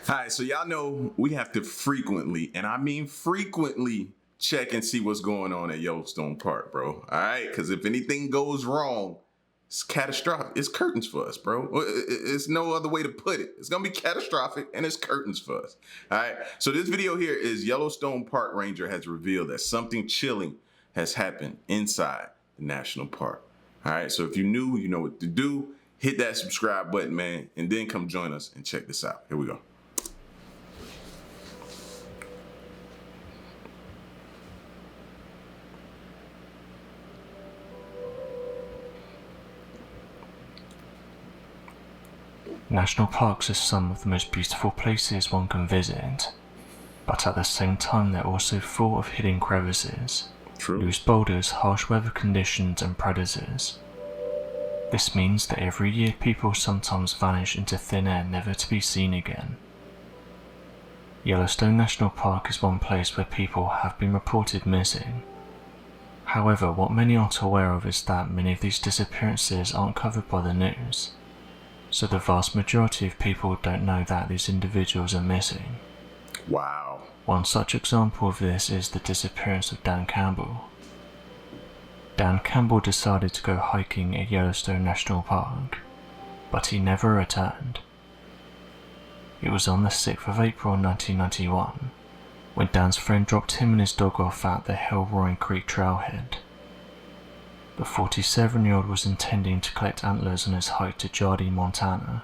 All right, so y'all know we have to frequently, and I mean frequently, check and see what's going on at Yellowstone Park, bro. All right, because if anything goes wrong, it's catastrophic. It's curtains for us, bro. It's no other way to put it. It's gonna be catastrophic, and it's curtains for us. All right. So this video here is Yellowstone Park Ranger has revealed that something chilling has happened inside the national park. All right. So if you're new, you know what to do. Hit that subscribe button, man, and then come join us and check this out. Here we go. National parks are some of the most beautiful places one can visit, but at the same time they're also full of hidden crevices, loose boulders, harsh weather conditions and predators. This means that every year people sometimes vanish into thin air never to be seen again. Yellowstone National Park is one place where people have been reported missing. However, what many aren't aware of is that many of these disappearances aren't covered by the news. So the vast majority of people don't know that these individuals are missing. Wow. One such example of this is the disappearance of Dan Campbell. Dan Campbell decided to go hiking at Yellowstone National Park, but he never returned. It was on the 6th of April 1991, when Dan's friend dropped him and his dog off at the Hill Roaring Creek trailhead. The 47-year-old was intending to collect antlers on his hike to Jardine, Montana.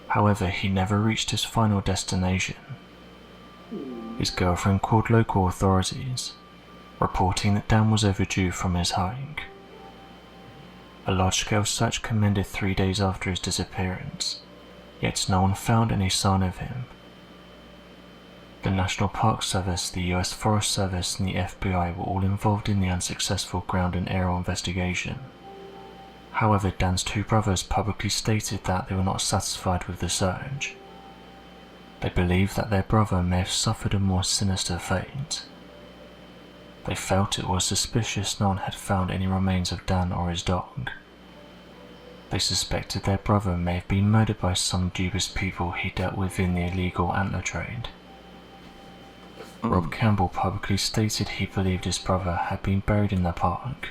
However, he never reached his final destination. His girlfriend called local authorities, reporting that Dan was overdue from his hike. A large-scale search commenced 3 days after his disappearance, yet no one found any sign of him. The National Park Service, the US Forest Service and the FBI were all involved in the unsuccessful ground and aerial investigation. However, Dan's two brothers publicly stated that they were not satisfied with the search. They believed that their brother may have suffered a more sinister fate. They felt it was suspicious no one had found any remains of Dan or his dog. They suspected their brother may have been murdered by some dubious people he dealt with in the illegal antler trade. Rob Campbell publicly stated he believed his brother had been buried in the park.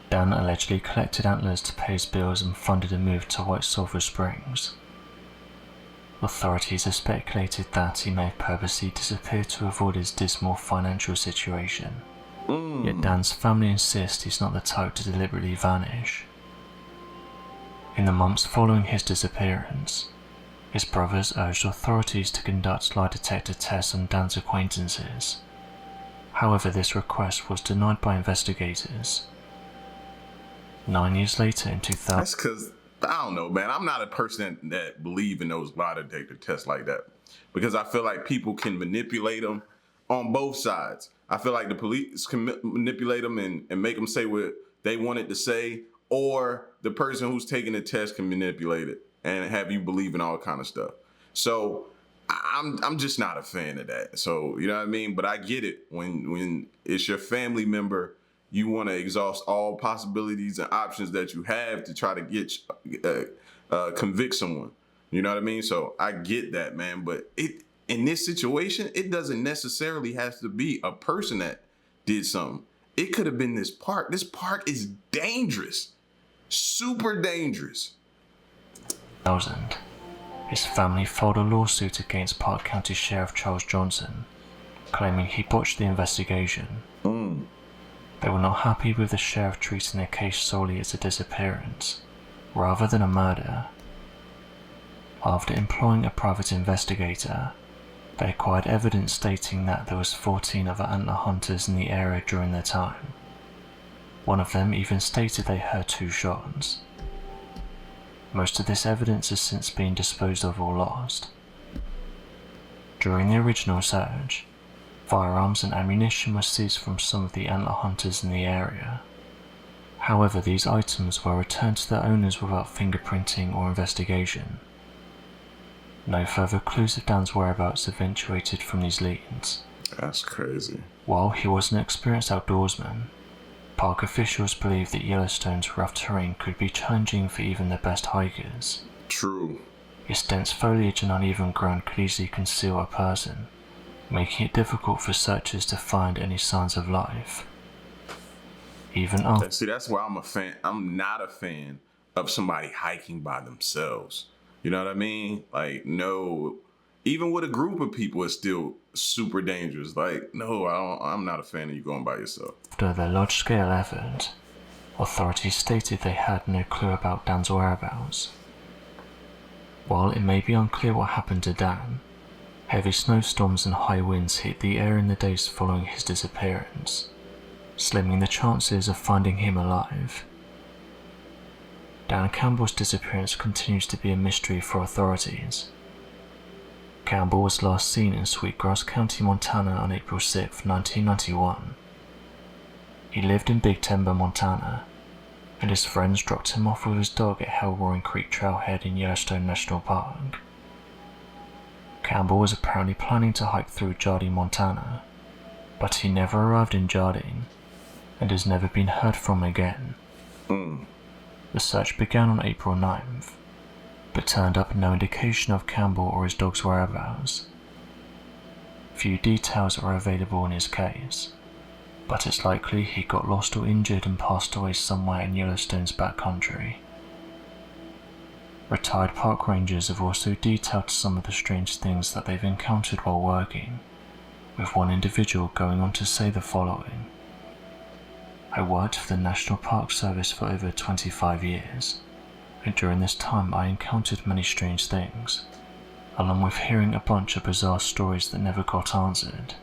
Dan allegedly collected antlers to pay his bills and funded a move to White Sulphur Springs. Authorities have speculated that he may have purposely disappeared to avoid his dismal financial situation. Yet Dan's family insists he's not the type to deliberately vanish. In the months following his disappearance, his brothers urged authorities to conduct lie detector tests on Dan's acquaintances. However, this request was denied by investigators. 9 years later in 2000... That's because, I don't know, man. I'm not a person that believe in those lie detector tests like that. Because I feel like people can manipulate them on both sides. I feel like the police can manipulate them and make them say what they wanted to say, or the person who's taking the test can manipulate it and have you believe in all kind of stuff. So I'm just not a fan of that. So, you know what I mean? But I get it. When it's your family member, you want to exhaust all possibilities and options that you have to try to get convict someone. You know what I mean? So I get that, man. But in this situation, it doesn't necessarily have to be a person that did something. It could have been this park. This park is dangerous. Super dangerous. His family filed a lawsuit against Park County Sheriff Charles Johnson, claiming he botched the investigation. They were not happy with the sheriff treating the case solely as a disappearance, rather than a murder. After employing a private investigator, they acquired evidence stating that there was 14 other antler hunters in the area during their time. One of them even stated they heard 2 shots. Most of this evidence has since been disposed of or lost. During the original search, firearms and ammunition were seized from some of the antler hunters in the area. However, these items were returned to their owners without fingerprinting or investigation. No further clues of Dan's whereabouts eventuated from these leads. That's crazy. While he was an experienced outdoorsman, park officials believed that Yellowstone's rough terrain could be challenging for even the best hikers. True. Its dense foliage and uneven ground could easily conceal a person, making it difficult for searchers to find any signs of life. Even after See, that's why I'm a fan. I'm not a fan of somebody hiking by themselves. You know what I mean? Like, no, even with a group of people, it's still super dangerous. Like, no, I'm not a fan of you going by yourself. their large-scale effort, authorities stated they had no clue about Dan's whereabouts. While it may be unclear what happened to Dan, heavy snowstorms and high winds hit the air in the days following his disappearance, slimming the chances of finding him alive. Dan Campbell's disappearance continues to be a mystery for authorities. Campbell was last seen in Sweetgrass County, Montana on April 6, 1991. He lived in Big Timber, Montana, and his friends dropped him off with his dog at Hell Roaring Creek Trailhead in Yellowstone National Park. Campbell was apparently planning to hike through Jardine, Montana, but he never arrived in Jardine and has never been heard from again. The search began on April 9th, but turned up no indication of Campbell or his dog's whereabouts. Few details are available in his case, but it's likely he got lost or injured and passed away somewhere in Yellowstone's backcountry. Retired park rangers have also detailed some of the strange things that they've encountered while working, with one individual going on to say the following: "I worked for the National Park Service for over 25 years, and during this time I encountered many strange things, along with hearing a bunch of bizarre stories that never got answered.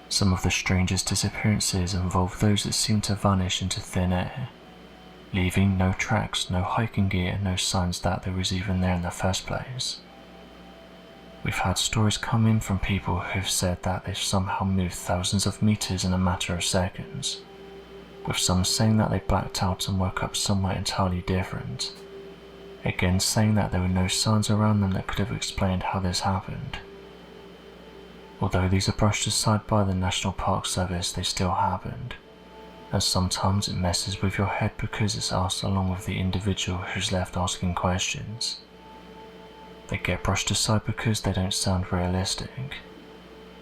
Some of the strangest disappearances involve those that seem to vanish into thin air, leaving no tracks, no hiking gear, and no signs that they was even there in the first place. We've had stories come in from people who've said that they've somehow moved thousands of meters in a matter of seconds, with some saying that they blacked out and woke up somewhere entirely different, again saying that there were no signs around them that could have explained how this happened. Although these are brushed aside by the National Park Service, they still happened, and sometimes it messes with your head because it's asked along with the individual who's left asking questions. They get brushed aside because they don't sound realistic,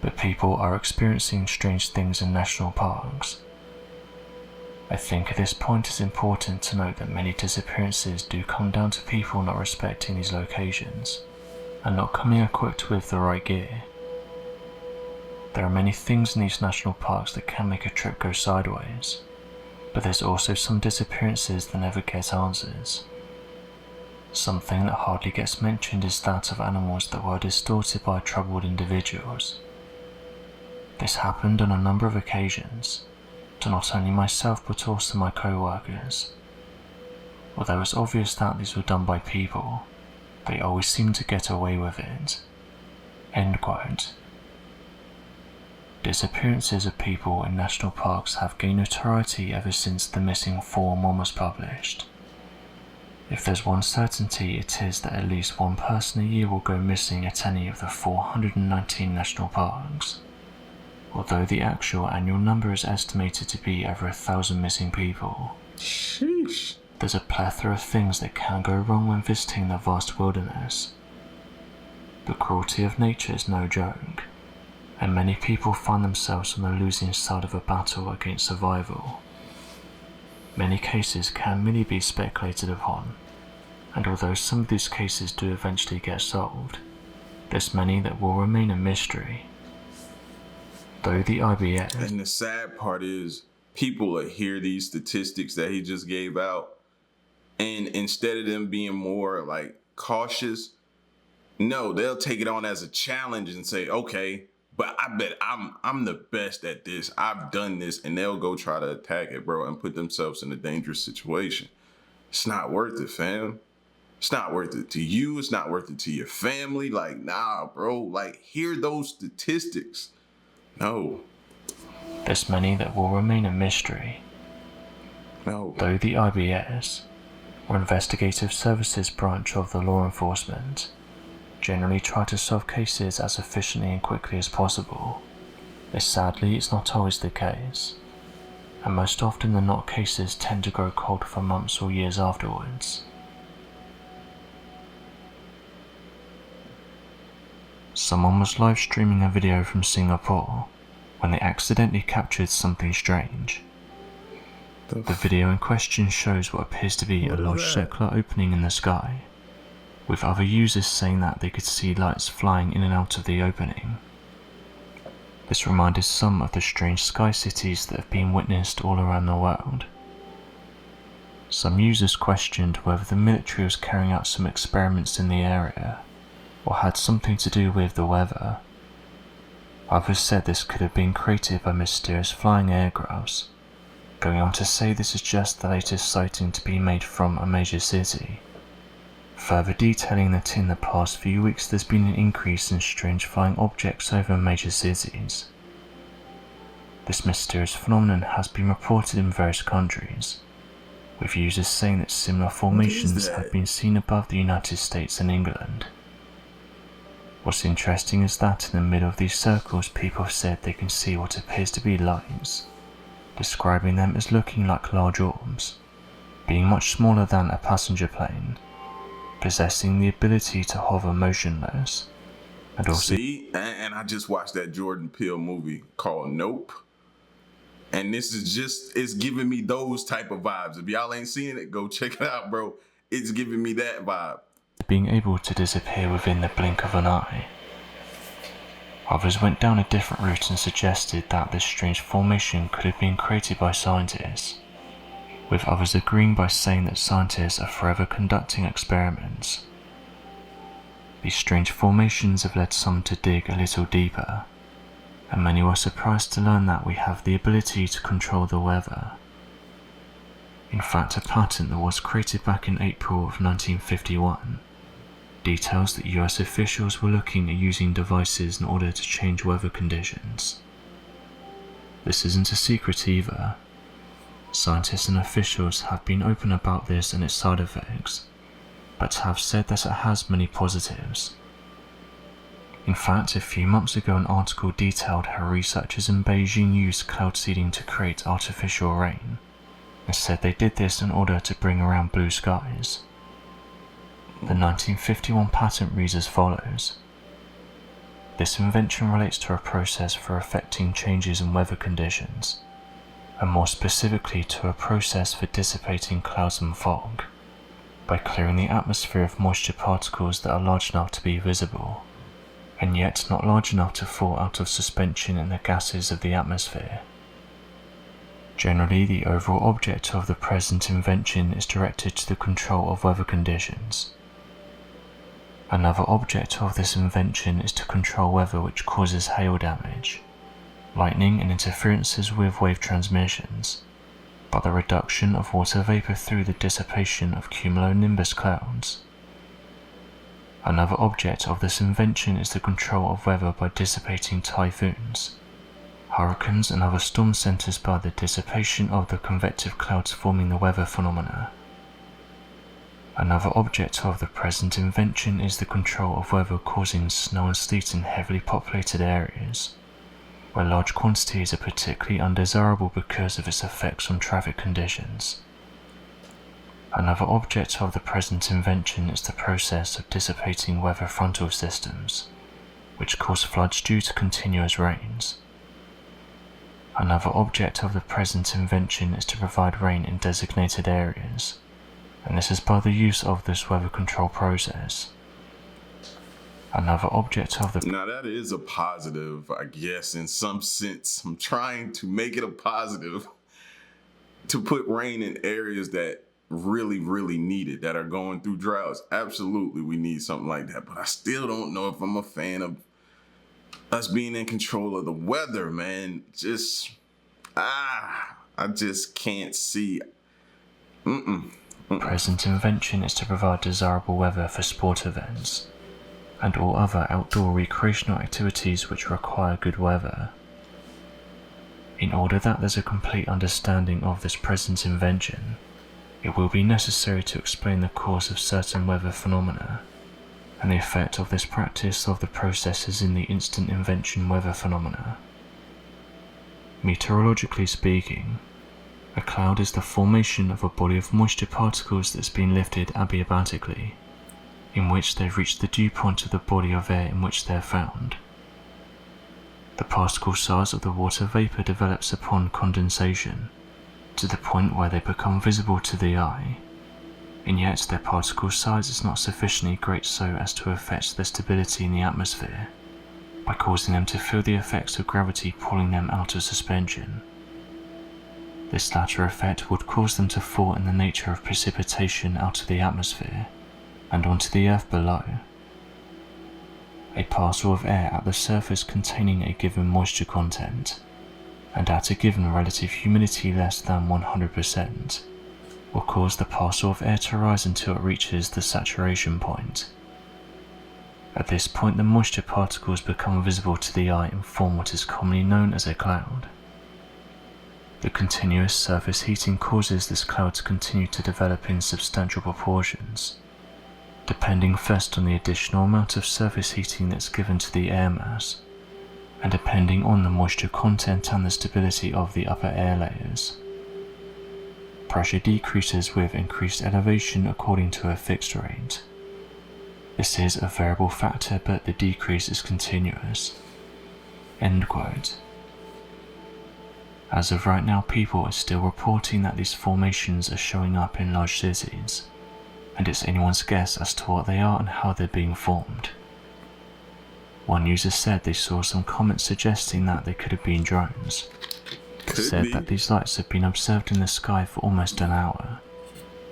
but people are experiencing strange things in national parks. I think at this point it's important to note that many disappearances do come down to people not respecting these locations, and not coming equipped with the right gear. There are many things in these national parks that can make a trip go sideways, but there's also some disappearances that never get answers. Something that hardly gets mentioned is that of animals that were distorted by troubled individuals. This happened on a number of occasions, to not only myself but also my co-workers. Although it's obvious that these were done by people, they always seem to get away with it." End quote. Disappearances of people in national parks have gained notoriety ever since the Missing 411 was published. If there's one certainty, it is that at least one person a year will go missing at any of the 419 national parks, although the actual annual number is estimated to be over 1,000 missing people. Sheesh. There's a plethora of things that can go wrong when visiting the vast wilderness. The cruelty of nature is no joke, and many people find themselves on the losing side of a battle against survival. Many cases can merely be speculated upon, and although some of these cases do eventually get solved, there's many that will remain a mystery. Though the IBS... And the sad part is, people will hear these statistics that he just gave out, and instead of them being more like cautious, no, they'll take it on as a challenge and say, okay, but I bet I'm the best at this. I've done this, and they'll go try to attack it, bro, and put themselves in a dangerous situation. It's not worth it, fam. It's not worth it to you. It's not worth it to your family. Like, nah, bro. Like, hear those statistics. No. There's many that will remain a mystery. No. Though the IBS, or Investigative Services branch of the law enforcement, generally try to solve cases as efficiently and quickly as possible, sadly it's not always the case, and most often than not cases tend to grow cold for months or years afterwards. Someone was live streaming a video from Singapore when they accidentally captured something strange. The video in question shows what appears to be a large circular opening in the sky, with other users saying that they could see lights flying in and out of the opening. This reminded some of the strange sky cities that have been witnessed all around the world. Some users questioned whether the military was carrying out some experiments in the area, or had something to do with the weather. Others said this could have been created by mysterious flying aircrafts, going on to say this is just the latest sighting to be made from a major city, further detailing that in the past few weeks there's been an increase in strange flying objects over major cities. This mysterious phenomenon has been reported in various countries, with users saying that similar formations have been seen above the United States and England. What's interesting is that in the middle of these circles people have said they can see what appears to be lines, describing them as looking like large orbs, being much smaller than a passenger plane, possessing the ability to hover motionless, and also... See, and I just watched that Jordan Peele movie called Nope, and this is just, it's giving me those type of vibes. If y'all ain't seen it, go check it out, bro. It's giving me that vibe. Being able to disappear within the blink of an eye. Others went down a different route and suggested that this strange formation could have been created by scientists, with others agreeing by saying that scientists are forever conducting experiments. These strange formations have led some to dig a little deeper, and many were surprised to learn that we have the ability to control the weather. In fact, a patent that was created back in April of 1951 details that US officials were looking at using devices in order to change weather conditions. This isn't a secret either. Scientists and officials have been open about this and its side effects, but have said that it has many positives. In fact, a few months ago an article detailed how researchers in Beijing used cloud seeding to create artificial rain, and said they did this in order to bring around blue skies. The 1951 patent reads as follows. This invention relates to a process for affecting changes in weather conditions, and more specifically to a process for dissipating clouds and fog, by clearing the atmosphere of moisture particles that are large enough to be visible, and yet not large enough to fall out of suspension in the gases of the atmosphere. Generally, the overall object of the present invention is directed to the control of weather conditions. Another object of this invention is to control weather which causes hail damage, lightning and interferences with wave transmissions, by the reduction of water vapor through the dissipation of cumulonimbus clouds. Another object of this invention is the control of weather by dissipating typhoons, hurricanes and other storm centers by the dissipation of the convective clouds forming the weather phenomena. Another object of the present invention is the control of weather causing snow and sleet in heavily populated areas, where large quantities are particularly undesirable because of its effects on traffic conditions. Another object of the present invention is the process of dissipating weather frontal systems, which cause floods due to continuous rains. Another object of the present invention is to provide rain in designated areas, and this is by the use of this weather control process. Another object of the... Now that is a positive, I guess, in some sense. I'm trying to make it a positive to put rain in areas that really, really need it, that are going through droughts. Absolutely, we need something like that, but I still don't know if I'm a fan of us being in control of the weather, man. I just can't see. Present invention is to provide desirable weather for sport events and all other outdoor recreational activities which require good weather. In order that there's a complete understanding of this present invention, it will be necessary to explain the cause of certain weather phenomena and the effect of this practice of the processes in the instant invention weather phenomena. Meteorologically speaking, a cloud is the formation of a body of moisture particles that's been lifted adiabatically, in which they reach the dew point of the body of air in which they are found. The particle size of the water vapor develops upon condensation to the point where they become visible to the eye, and yet their particle size is not sufficiently great so as to affect their stability in the atmosphere, by causing them to feel the effects of gravity pulling them out of suspension. This latter effect would cause them to fall in the nature of precipitation out of the atmosphere and onto the earth below. A parcel of air at the surface containing a given moisture content, and at a given relative humidity less than 100%, will cause the parcel of air to rise until it reaches the saturation point. At this point, the moisture particles become visible to the eye and form what is commonly known as a cloud. The continuous surface heating causes this cloud to continue to develop in substantial proportions, depending first on the additional amount of surface heating that's given to the air mass, and depending on the moisture content and the stability of the upper air layers. Pressure decreases with increased elevation according to a fixed rate. This is a variable factor, but the decrease is continuous." End quote. As of right now, people are still reporting that these formations are showing up in large cities, and it's anyone's guess as to what they are and how they're being formed. One user said they saw some comments suggesting that they could have been drones. Said that these lights have been observed in the sky for almost an hour,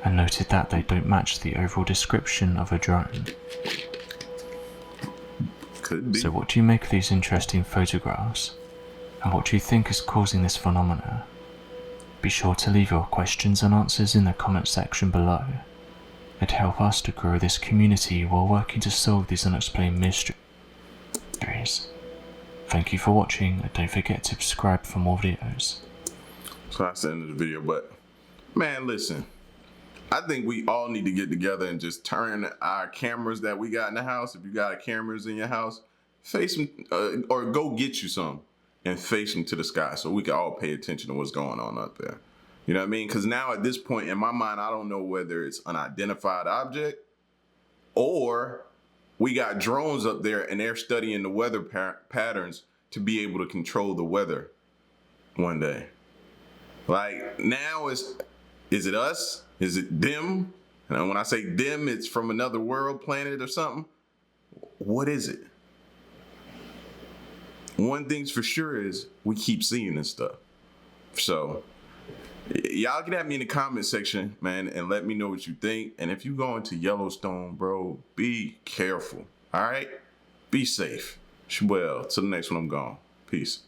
and noted that they don't match the overall description of a drone. Could be. So what do you make of these interesting photographs, and what do you think is causing this phenomena? Be sure to leave your questions and answers in the comment section below. It'd help us to grow this community while working to solve these unexplained mysteries. Thank you for watching, and don't forget to subscribe for more videos. So that's the end of the video, but man, listen. I think we all need to get together and just turn our cameras that we got in the house. If you got cameras in your house, face them, or go get you some and face them to the sky so we can all pay attention to what's going on up there. You know what I mean? Because now at this point in my mind, I don't know whether it's an unidentified object or we got drones up there and they're studying the weather patterns to be able to control the weather one day. Like now is it us? Is it them? And when I say them, it's from another world, planet or something. What is it? One thing's for sure is we keep seeing this stuff. So y'all get at me in the comment section, man, and let me know what you think. And if you go into Yellowstone, bro, be careful. All right? Be safe. Well, till the next one, I'm gone. Peace.